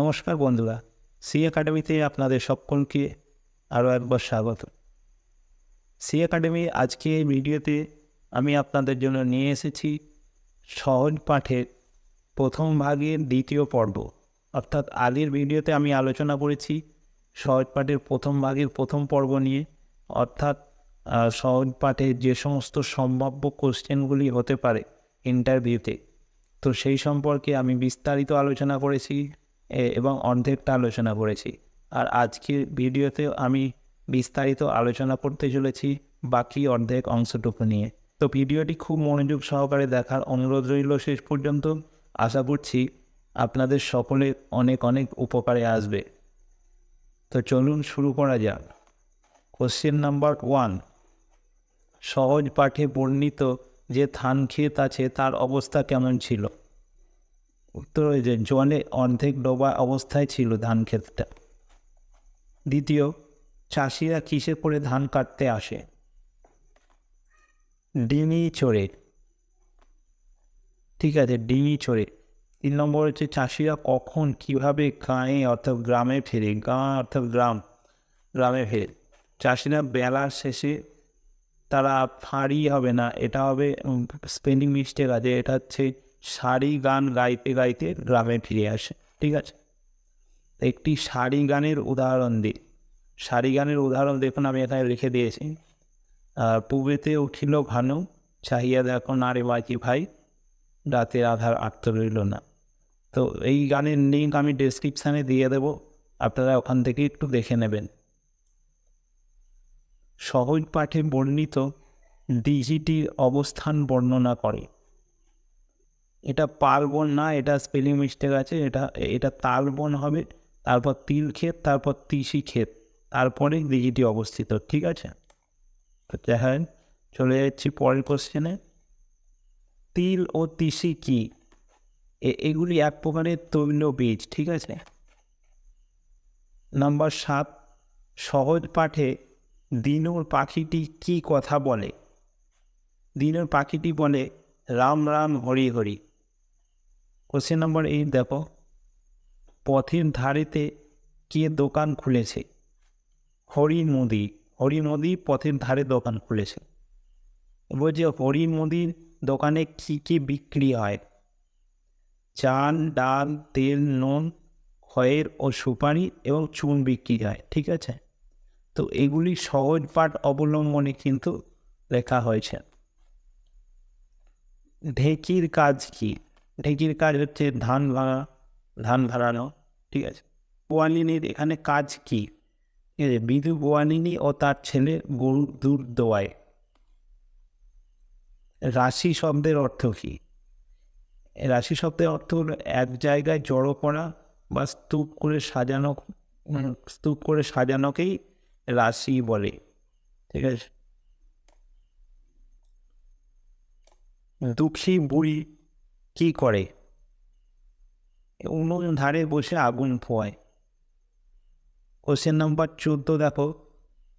নমস্কার বন্ধুরা, সি একাডেমিতে আপনাদের সকলকে আরও একবার স্বাগত। সি একাডেমি আজকে এই ভিডিওতে আমি আপনাদের জন্য নিয়ে এসেছি সহজ পাঠের প্রথম ভাগের দ্বিতীয় পর্ব। অর্থাৎ আগের ভিডিওতে আমি আলোচনা করেছি সহজ পাঠের প্রথম ভাগের প্রথম পর্ব নিয়ে, অর্থাৎ সহজ পাঠের যে সমস্ত সম্ভাব্য কোশ্চেনগুলি হতে পারে ইন্টারভিউতে, তো সেই সম্পর্কে আমি বিস্তারিত আলোচনা করেছি এবং অর্ধেকটা আলোচনা করেছি। আর আজকের ভিডিওতে আমি বিস্তারিত আলোচনা করতে চলেছি বাকি অর্ধেক অংশটুকু নিয়ে। তো ভিডিওটি খুব মনোযোগ সহকারে দেখার অনুরোধ রইল শেষ পর্যন্ত। আশা করছি আপনাদের সকলের অনেক অনেক উপকারে আসবে। তো চলুন শুরু করা যাক। কোশ্চেন নাম্বার 1, সহজ পাঠে বর্ণিত যে ধান ক্ষেত আছে তার অবস্থা কেমন ছিল? উত্তর হয়েছে জলে অর্ধেক ডোবা অবস্থায় ছিল ধান ক্ষেতটা। দ্বিতীয়, চাষিরা কিসে করে ধান কাটতে আসে? ডিঙি চড়ে। ঠিক আছে, ডিঙি চড়ে। 3 নম্বর হচ্ছে চাষিরা কখন কিভাবে গাঁয়ে অর্থাৎ গ্রামে ফেরে? গাঁ অর্থাৎ গ্রামে ফেরে। চাষিরা বেলার শেষে, তারা ফাঁড়ি হবে না, এটা হবে স্পেলিং মিস্টেক আছে, এটা হচ্ছে সারি গান গাইতে গাইতে গ্রামে ফিরে আসে। ঠিক আছে, একটি সারি গানের উদাহরণ দিই। সারি গানের উদাহরণ দেখুন, আমি এখানে লিখে দিয়েছি। পুবেতে উঠিল ভানু, চাহিয়া দেখো না রে বাকি ভাই, রাতের আধার আটতে রইল না। তো এই গানের লিঙ্ক আমি ডেসক্রিপশানে দিয়ে দেব, আপনারা ওখান থেকে একটু দেখে নেবেন। সহজ পাঠে বর্ণিত দিঘিটির অবস্থান বর্ণনা করে। এটা পার্বণ না, এটা স্পেলিং মিস্টেক আছে, এটা তালবন হবে, তারপর তিল ক্ষেত, তারপর তিসি ক্ষেত, তারপরে দিঘিটি অবস্থিত। ঠিক আছে, তো দেখেন চলে যাচ্ছি পরের কোশ্চেনে। তিল ও তিসি কি? এগুলি এক প্রকারের তৈল বীজ। ঠিক আছে। নাম্বার 7, সহজ পাঠে দিনুর পাখিটি কি কথা বলে? দিনুর পাখিটি বলে রাম রাম হরি হরি। কোশ্চেন নাম্বার 8 দেখো, পথের ধারেতে কে দোকান খুলেছে? হরি মুদি। হরি মুদি পথের ধারে দোকান খুলেছে। বলছে হরি মুদির দোকানে কি কি বিক্রি হয়? চাল, ডাল, তেল, নুন, খয়ের ও সুপারি এবং চুন বিক্রি হয়। ঠিক আছে, তো এগুলি সহজ পাঠ অবলম্বনে কিন্তু লেখা হয়েছে। ঢেকির কাজ কি? ঢেকির কাজ হচ্ছে ধান ভাড়ানো। ঠিক আছে, গোয়ালিনীর এখানে কাজ কি? ঠিক আছে, বিধু গোয়ালিনী ও তার ছেলে গরুর দুধ দোয়ায়। রাশি শব্দের অর্থ কি? রাশি শব্দের অর্থ হলো এক জায়গায় জড়ো করা বা স্তূপ করে সাজানোকেই রাশি বলে। ঠিক আছে, দুঃখী বুড়ি কি করে? উনুন ধারে বসে আগুন পোয়ায়। কোশ্চেন নাম্বার 14 দেখো,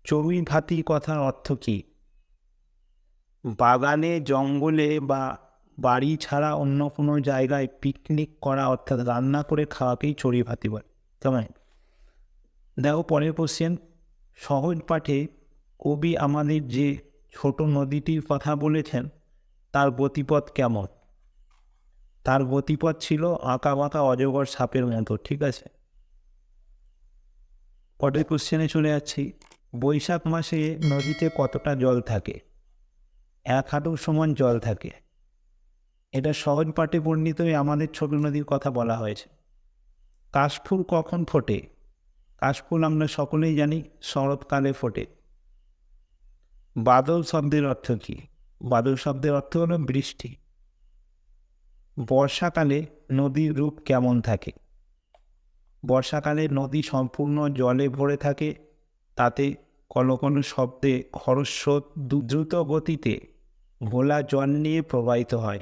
চড়ুই ভাতি কথার অর্থ কি? বাগানে, জঙ্গলে বা বাড়ি ছাড়া অন্য কোনো জায়গায় পিকনিক করা অর্থাৎ রান্না করে খাওয়াকেই চড়ুই ভাতি বলে। কেমন? দেখো পরের কোশ্চেন, সহজ পাঠে কবি আমাদের যে ছোট নদীটির কথা বলেছেন তার গতিপথ কেমন? তার গতিপথ ছিল আঁকা বাঁকা অজগর সাপের মতো। ঠিক আছে, পরের কোশ্চেনে চলে যাচ্ছি। বৈশাখ মাসে নদীতে কতটা জল থাকে? 1 হাঁটুর সমান জল থাকে। এটা সহজ পাঠে বর্ণিত আমাদের ছোট নদীর কথা বলা হয়েছে। কাশফুল কখন ফোটে? কাশফুল আমরা সকলেই জানি শরৎকালে ফোটে। বাদল শব্দের অর্থ কি? বাদল শব্দের অর্থ হলো বৃষ্টি। বর্ষাকালে নদীর রূপ কেমন থাকে? বর্ষাকালে নদী সম্পূর্ণ জলে ভরে থাকে, তাতে কলকল শব্দে খরস্রোত দ্রুত গতিতে ঘোলা জল নিয়ে প্রবাহিত হয়।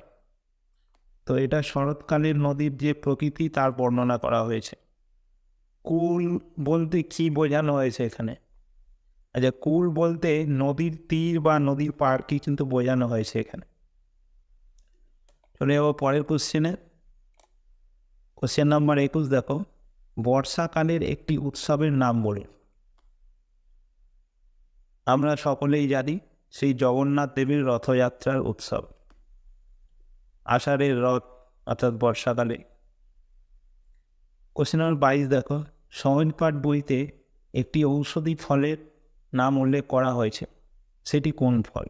তো এটা শরৎকালের নদীর যে প্রকৃতি তার বর্ণনা করা হয়েছে। কুল বলতে কি বোঝানো হয়েছে এখানে? আচ্ছা, কুল বলতে নদীর তীর বা নদীর পাড়কে কিন্তু বোঝানো হয়েছে এখানে। চলে যাবো পরের কোশ্চেনে। কোশ্চেন নাম্বার 21 দেখো, বর্ষাকালের একটি উৎসবের নাম বলে। আমরা সকলেই জানি সেই জগন্নাথ দেবের রথযাত্রার উৎসব, আষাঢ়ের রথ অর্থাৎ বর্ষাকালে। কোশ্চেন নম্বর 22 দেখো, সহজপাঠ বইতে একটি ঔষধি ফলের নাম উল্লেখ করা হয়েছে, সেটি কোন ফল?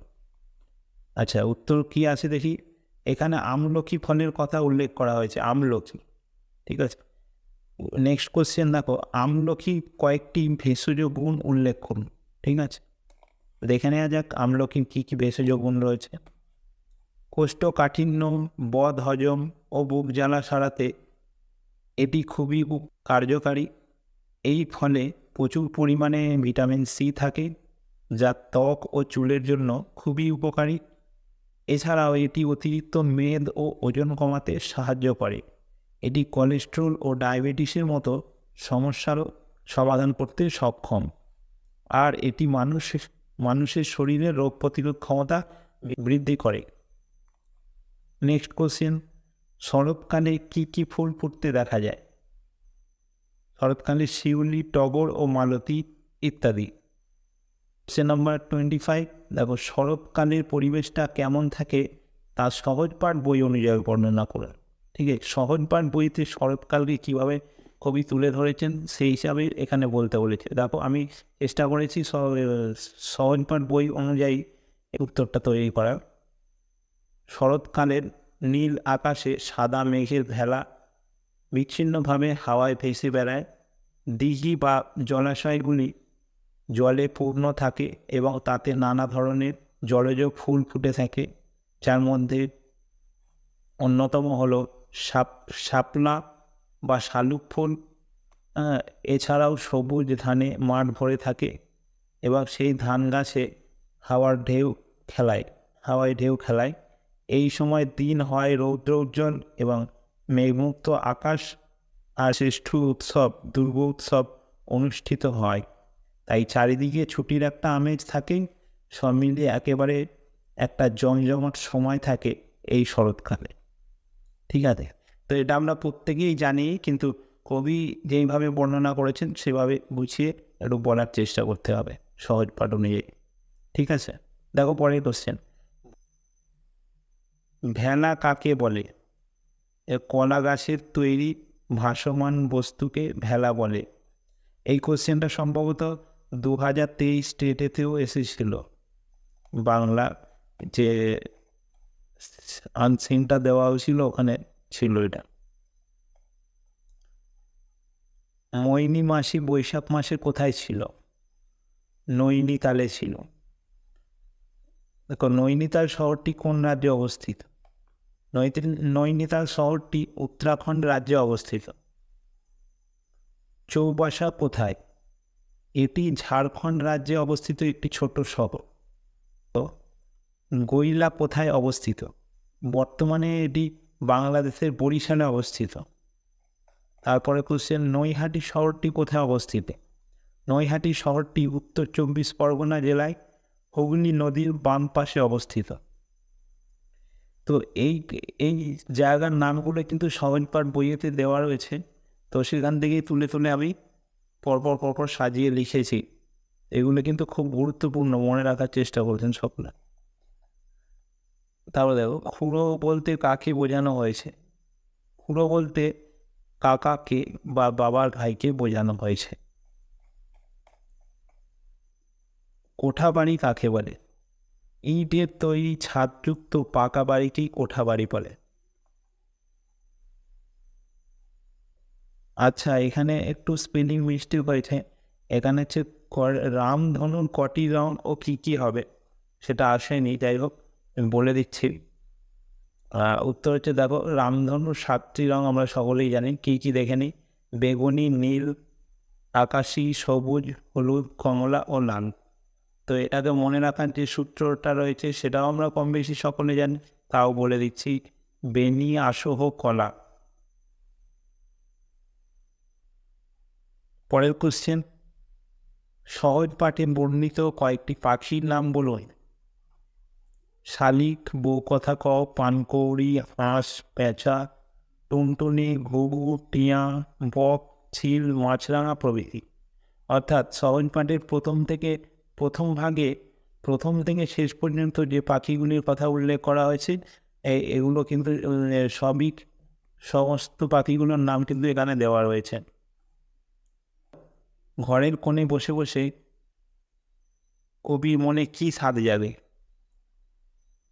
আচ্ছা, উত্তর কি আছে দেখি। এখানে আমলকি ফলের কথা উল্লেখ করা হয়েছে, আমলকি। ঠিক আছে, নেক্সট কোশ্চেন দেখো, আমলকি কয়েকটি ভেষজ গুণ উল্লেখ করুন। ঠিক আছে, দেখে নেওয়া যাক আমলকির কী কী ভেষজ গুণ রয়েছে। কোষ্ঠকাঠিন্য, বদ হজম ও বুক জ্বালা সারাতে এটি খুবই কার্যকারী। এই ফলে প্রচুর পরিমাণে ভিটামিন সি থাকে, যা ত্বক ও চুলের জন্য খুবই উপকারী। এছাড়াও এটি অতিরিক্ত মেদ ও ওজন কমাতে সাহায্য করে। এটি কোলেস্টেরল ও ডায়াবেটিসের মতো সমস্যারও সমাধান করতে সক্ষম। আর এটি মানুষের শরীরের রোগ প্রতিরোধ ক্ষমতা বৃদ্ধি করে। নেক্সট কোশ্চেন, শরৎকালে কী কী ফুল ফুটতে দেখা যায়? শরৎকালে শিউলি, টগর ও মালতী ইত্যাদি। কোশ্চেন নাম্বার 25 দেখো, শরৎকালের পরিবেশটা কেমন থাকে তা সহজপাঠ বই অনুযায়ী বর্ণনা করে। ঠিক আছে, সহজপাঠ বইতে শরৎকালকে কীভাবে কবি তুলে ধরেছেন সেই হিসাবে এখানে বলতে বলেছে। দেখো আমি চেষ্টা করেছি সহজপাঠ বই অনুযায়ী উত্তরটা তৈরি করার। শরৎকালের নীল আকাশে সাদা মেঘের ভেলা বিচ্ছিন্নভাবে হাওয়ায় ভেসে বেড়ায়। দিঘি বা জলাশয়গুলি জলে পূর্ণ থাকে এবং তাতে নানা ধরনের জলজ ফুল ফুটে থাকে, যার মধ্যে অন্যতম হলো শাপলা বা শালুক ফুল। এছাড়াও সবুজ ধানে মাঠ ভরে থাকে এবং সেই ধান গাছে হাওয়ায় ঢেউ খেলায়। এই সময় দিন হয় রৌদ্র উজ্জ্বল এবং মেঘমুক্ত আকাশ, আর শ্রেষ্ঠ উৎসব দুর্গা উৎসব অনুষ্ঠিত হয়। তাই চারিদিকে ছুটির একটা আমেজ থাকে, সব মিলিয়ে একেবারে একটা জমজমাট সময় থাকে এই শরৎকালে। ঠিক আছে, তো এটা আমরা প্রত্যেকেই জানি, কিন্তু কবি যেইভাবে বর্ণনা করেছেন সেভাবে গুছিয়ে একটু বলার চেষ্টা করতে হবে সহজ পাঠ অনুযায়ী। ঠিক আছে, দেখো পরের কোশ্চেন, ভেলা কাকে বলে? কলা গাছের তৈরি ভাসমান বস্তুকে ভেলা বলে। এই কোশ্চেনটা সম্ভবত 2023 স্টেটেতেও এসেছিল, বাংলা যে আনসিনটা দেওয়া হয়েছিল ওখানে ছিল এটা। মোহিনী মাসি বৈশাখ মাসে কোথায় ছিল? নৈনিতালে ছিল। দেখো, নৈনিতাল শহরটি কোন রাজ্যে অবস্থিত? নৈনিতাল শহরটি উত্তরাখণ্ড রাজ্যে অবস্থিত। চৌবাসা কোথায়? এটি ঝাড়খণ্ড রাজ্যে অবস্থিত একটি ছোট শহর। গৈলা কোথায় অবস্থিত? বর্তমানে এটি বাংলাদেশের বরিশালে অবস্থিত। তারপরে কোশ্চেন, নৈহাটি শহরটি কোথায় অবস্থিত? নৈহাটি শহরটি উত্তর 24 পরগনা জেলায় হুগলি নদীর বাম পাশে অবস্থিত। তো এই জায়গার নামগুলো কিন্তু সহজপাঠ বইয়েতে দেওয়া রয়েছে, তো সেখান থেকেই তুলে তুলে আমি পরপর সাজিয়ে লিখেছি। এগুলো কিন্তু খুব গুরুত্বপূর্ণ, মনে রাখার চেষ্টা করছেন সকলে। তারপরে দেখো, খুড়ো বলতে কাকে বোঝানো হয়েছে? খুড়ো বলতে কাকাকে বা বাবার ভাইকে বোঝানো হয়েছে। কোঠা বাড়ি কাকে বলে? ইটের তৈরি ছাদযুক্ত পাকা বাড়িকেই কোঠা বাড়ি বলে। আচ্ছা, এখানে একটু স্পেলিং মিস্টেক হয়েছে। এখানে হচ্ছে রামধনুর কটি রং ও কী কী হবে সেটা আসেনি, যাই হোক আমি বলে দিচ্ছি। উত্তর হচ্ছে, দেখো, রামধনুর 7টি রং আমরা সকলেই জানি, কী কী দেখে নিই। বেগুনি, নীল, আকাশি, সবুজ, হলুদ, কমলা ও লাল। তো এটাকে মনে রাখার যে সূত্রটা রয়েছে সেটাও আমরা কম বেশি সকলে জানি, তাও বলে দিচ্ছি। বেনি, আসহ, কলা। পরের কোশ্চেন, সহজ পাঠে বর্ণিত কয়েকটি পাখির নাম বলুন। শালিক, বউকথা কও, পানকৌড়ি, হাঁস, পেঁচা, টুনটুনি, ঘুঘু, টিয়া, বক, চিল, মাছরাঙা প্রভৃতি। অর্থাৎ সহজ পাঠের প্রথম ভাগে প্রথম থেকে শেষ পর্যন্ত যে পাখিগুলির কথা উল্লেখ করা হয়েছে এগুলো কিন্তু সমস্ত পাখিগুলোর নাম কিন্তু এখানে দেওয়া রয়েছে। ঘরের কোণে বসে বসে কবির মনে কি স্বাদ জাগে?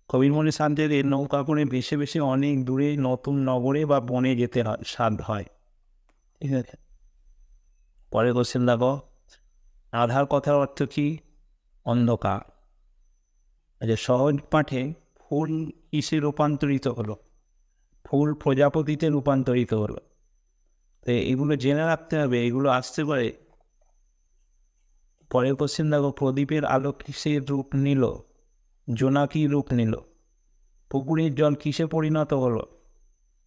কবির মনে স্বাদ জাগে নৌকা করে ভেসে ভেসে অনেক দূরে নতুন নগরে বা বনে যেতে স্বাদ হয়। ঠিক আছে, পরের কোশ্চেন দেখো, আধার কথার অর্থ কি? অন্ধকার। আচ্ছা, সহজ পাঠে ফুল কিসে রূপান্তরিত হলো? ফুল প্রজাপতিতে রূপান্তরিত হলো। তো এগুলো জেনে রাখতে হবে, এগুলো আসতে পারে। পরের কোশ্চেন দেখো, প্রদীপের আলো কিসের রূপ নিল? জোনাকি রূপ নিল। পুকুরের জল কিসে পরিণত হলো?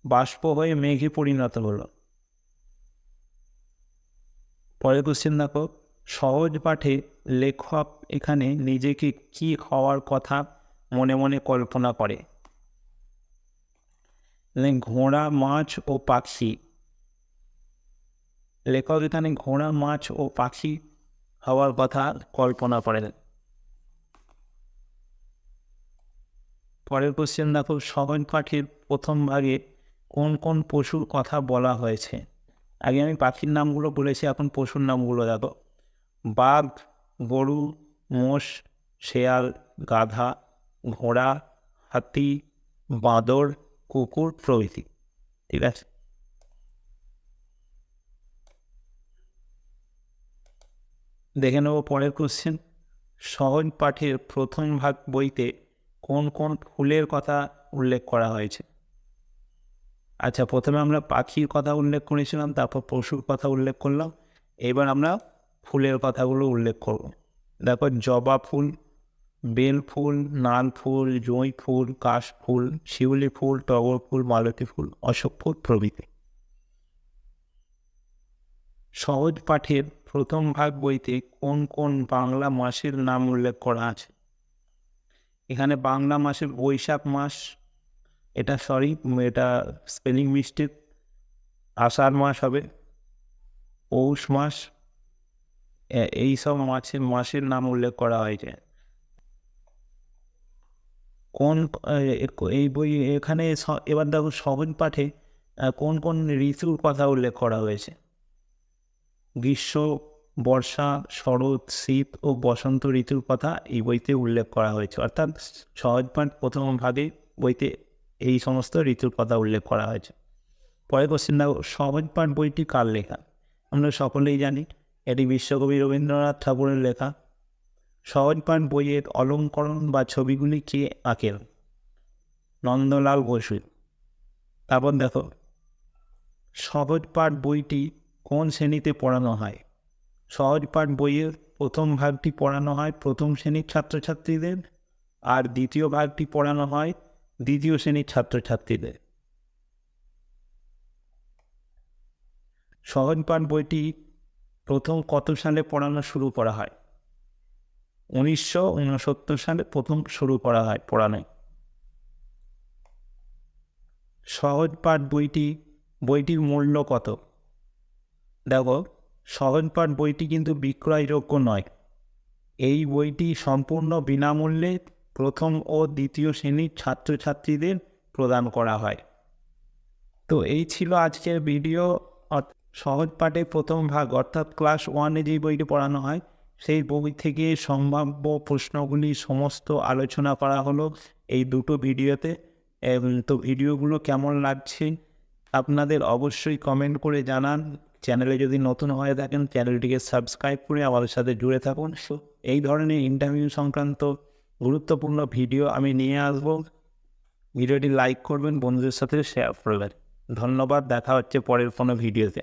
বাষ্প হয়ে মেঘে পরিণত হলো। পরের কোশ্চেন দেখো, সহজ পাঠে লেখক এখানে নিজেকে কি হওয়ার কথা মনে মনে কল্পনা করে? ঘোড়া, মাছ ও পাখি। লেখক এখানে ঘোড়া, মাছ ও পাখি হওয়ার কথা কল্পনা করেন। পরের কোশ্চেন দেখো, সহজ পাঠের প্রথম ভাগে কোন কোন পশুর কথা বলা হয়েছে? আগে আমি পাখির নামগুলো বলেছি, এখন পশুর নামগুলো দেখো। বাঘ, গরু, মোষ, শেয়াল, গাধা, ঘোড়া, হাতি, বাঁদর, কুকুর প্রভৃতি। ঠিক আছে, দেখে নেব পরের কোশ্চেন। সহজ পাঠের প্রথম ভাগ বইতে কোন কোন ফুলের কথা উল্লেখ করা হয়েছে? আচ্ছা, প্রথমে আমরা পাখির কথা উল্লেখ করেছিলাম, তারপর পশুর কথা উল্লেখ করলাম, এবার আমরা ফুলের কথাগুলো উল্লেখ করব। দেখো, জবা ফুল, বেল ফুল, নাল ফুল, জুঁই ফুল, কাশ ফুল, শিউলি ফুল, টগর ফুল, মালতী ফুল, অশোক ফুল প্রভৃতি। সহজ পাঠের প্রথম ভাগ বইতে কোন কোন বাংলা মাসের নাম উল্লেখ করা আছে? এখানে বাংলা মাসের বৈশাখ মাস, এটা স্পেলিং মিস্টেক, আষাঢ় মাস হবে, পৌষ মাস, এইসব মাসের নাম উল্লেখ করা হয়েছে। কোন এই বই এখানে এবার দেখো, সহজ পাঠে কোন কোন ঋতুর কথা উল্লেখ করা হয়েছে? গ্রীষ্ম, বর্ষা, শরৎ, শীত ও বসন্ত ঋতুর কথা এই বইতে উল্লেখ করা হয়েছে। অর্থাৎ সহজ পাঠ প্রথম ভাগে বইতে এই সমস্ত ঋতুর কথা উল্লেখ করা হয়েছে। পরের কোশ্চেন দেখো, সহজ পাঠ বইটি কার লেখা? আমরা সকলেই জানি এটি বিশ্বকবি রবীন্দ্রনাথ ঠাকুরের লেখা। সহজ পাঠ বইয়ের অলঙ্করণ বা ছবিগুলি কে আঁকেন? নন্দলাল বসু। তারপর দেখো, সহজ পাঠ বইটি কোন শ্রেণীতে পড়ানো হয়? সহজ পাঠ বইয়ের প্রথম ভাগটি পড়ানো হয় প্রথম শ্রেণীর ছাত্রছাত্রীদের, আর দ্বিতীয় ভাগটি পড়ানো হয় দ্বিতীয় শ্রেণীর ছাত্রছাত্রীদের। সহজ পাঠ বইটি প্রথম কত সালে পড়ানো শুরু করা হয়? 1969 সালে প্রথম শুরু করা হয় পড়ানো। সহজ পাঠ বইটির মূল্য কত? দেখো, সহজ পাঠ বইটি কিন্তু বিক্রয়যোগ্য নয়। এই বইটি সম্পূর্ণ বিনামূল্যে প্রথম ও দ্বিতীয় শ্রেণীর ছাত্রছাত্রীদের প্রদান করা হয়। তো এই ছিল আজকের ভিডিও। সহজ পাঠে প্রথম ভাগ অর্থাৎ ক্লাস 1-এ যেই বইটি পড়ানো হয় সেই বই থেকে সম্ভাব্য প্রশ্নগুলি সমস্ত আলোচনা করা হলো এই দুটো ভিডিওতে। তো ভিডিওগুলো কেমন লাগছে আপনাদের অবশ্যই কমেন্ট করে জানান। চ্যানেলে যদি নতুন হয়ে থাকেন চ্যানেলটিকে সাবস্ক্রাইব করে আমাদের সাথে জুড়ে থাকুন। এই ধরনের ইন্টারভিউ সংক্রান্ত গুরুত্বপূর্ণ ভিডিও আমি নিয়ে আসব। ভিডিওটি লাইক করবেন, বন্ধুদের সাথে শেয়ার করবেন। ধন্যবাদ, দেখা হচ্ছে পরের কোনো ভিডিওতে।